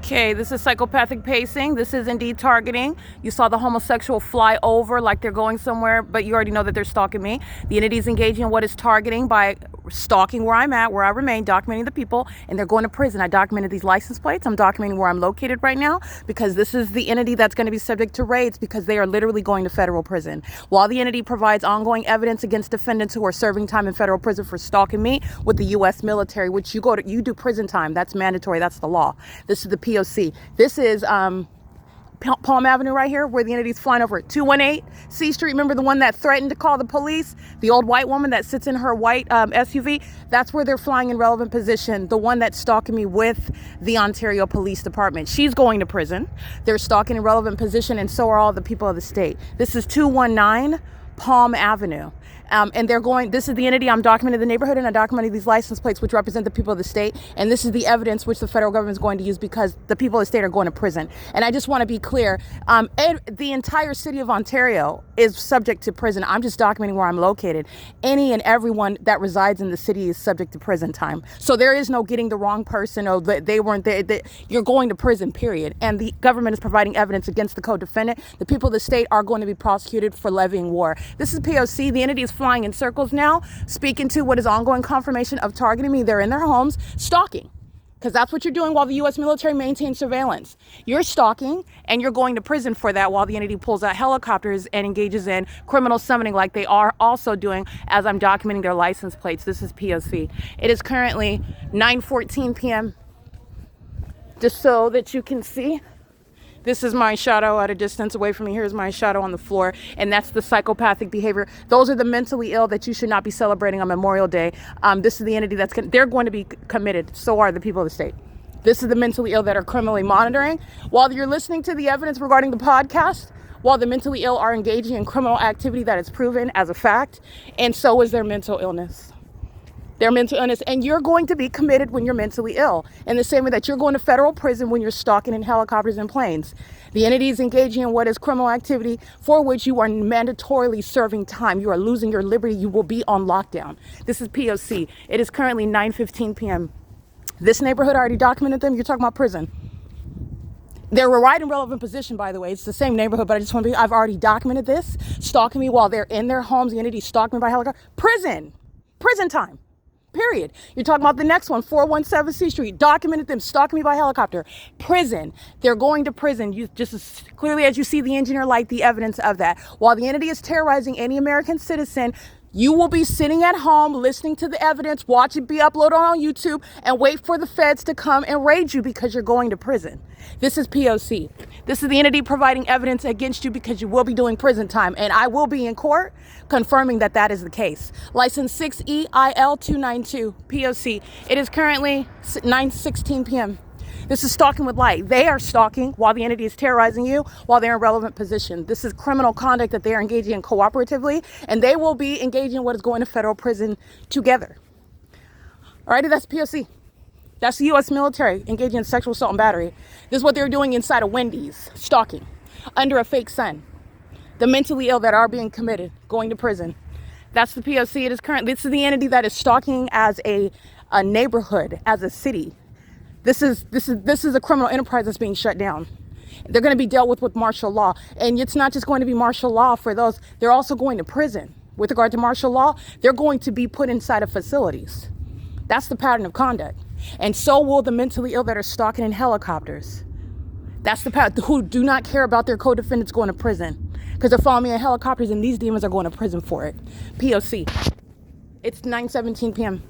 Okay, this is psychopathic pacing. This is indeed targeting. You saw the homosexual fly over like they're going somewhere, but you already know that they're stalking me. The entity is engaging in what is targeting by stalking where I'm at, where I remain, documenting the people, and they're going to prison. I documented these license plates. I'm documenting where I'm located right now because this is the entity that's going to be subject to raids because they are literally going to federal prison. While the entity provides ongoing evidence against defendants who are serving time in federal prison for stalking me with the U.S. military, which you do prison time. That's mandatory. That's the law. This is the P.O.C. This is Palm Avenue right here where the entity's flying over it. 218 C Street. Remember the one that threatened to call the police? The old white woman that sits in her white SUV? That's where they're flying in relevant position. The one that's stalking me with the Ontario Police Department. She's going to prison. They're stalking in relevant position, and so are all the people of the state. This is 219 Palm Avenue. And they're going, this is the entity, I'm documenting the neighborhood and I documented these license plates which represent the people of the state. And this is the evidence which the federal government is going to use because the people of the state are going to prison. And I just want to be clear, the entire city of Ontario is subject to prison. I'm just documenting where I'm located. Any and everyone that resides in the city is subject to prison time. So there is no getting the wrong person or they weren't there. You're going to prison, period. And the government is providing evidence against the co-defendant. The people of the state are going to be prosecuted for levying war. This is P.O.C. The entity is flying in circles now, speaking to what is ongoing confirmation of targeting me. They're in their homes, stalking, because that's what you're doing while the U.S. military maintains surveillance. You're stalking, and you're going to prison for that while the entity pulls out helicopters and engages in criminal summoning like they are also doing as I'm documenting their license plates. This is P.O.C. It is currently 9:14 p.m. Just so that you can see. This is my shadow at a distance away from me. Here's my shadow on the floor. And that's the psychopathic behavior. Those are the mentally ill that you should not be celebrating on Memorial Day. This is the entity they're going to be committed. So are the people of the state. This is the mentally ill that are criminally monitoring. While you're listening to the evidence regarding the podcast, while the mentally ill are engaging in criminal activity that is proven as a fact, and so is their mental illness. Their mental illness, and you're going to be committed when you're mentally ill in the same way that you're going to federal prison when you're stalking in helicopters and planes. The entity is engaging in what is criminal activity for which you are mandatorily serving time. You are losing your liberty. You will be on lockdown. This is P.O.C. It is currently 9:15 p.m. This neighborhood, I already documented them. You're talking about prison. They're right in relevant position, by the way. It's the same neighborhood, but I've already documented this. Stalking me while they're in their homes. The entity stalking me by helicopter. Prison time. Period. You're talking about the next one, 417 C Street. Documented them stalking me by helicopter. Prison. They're going to prison. You just as clearly as you see the engineer light, the evidence of that. While the entity is terrorizing any American citizen, you will be sitting at home, listening to the evidence, watch it be uploaded on YouTube, and wait for the feds to come and raid you because you're going to prison. This is P.O.C. This is the entity providing evidence against you because you will be doing prison time, and I will be in court confirming that that is the case. License 6EIL292, P.O.C. It is currently 9:16 p.m. This is stalking with light. They are stalking while the entity is terrorizing you while they're in relevant position. This is criminal conduct that they are engaging in cooperatively, and they will be engaging in what is going to federal prison together. All right, that's P.O.C. That's the U.S. military engaging in sexual assault and battery. This is what they're doing inside of Wendy's, stalking under a fake sun. The mentally ill that are being committed, going to prison. That's the P.O.C. It is current. This is the entity that is stalking as a neighborhood, as a city. This is a criminal enterprise that's being shut down. They're going to be dealt with martial law. And it's not just going to be martial law for those. They're also going to prison. With regard to martial law, they're going to be put inside of facilities. That's the pattern of conduct. And so will the mentally ill that are stalking in helicopters. That's the pattern, who do not care about their co-defendants going to prison. Because they're following me in helicopters and these demons are going to prison for it. P.O.C. It's 9:17 p.m.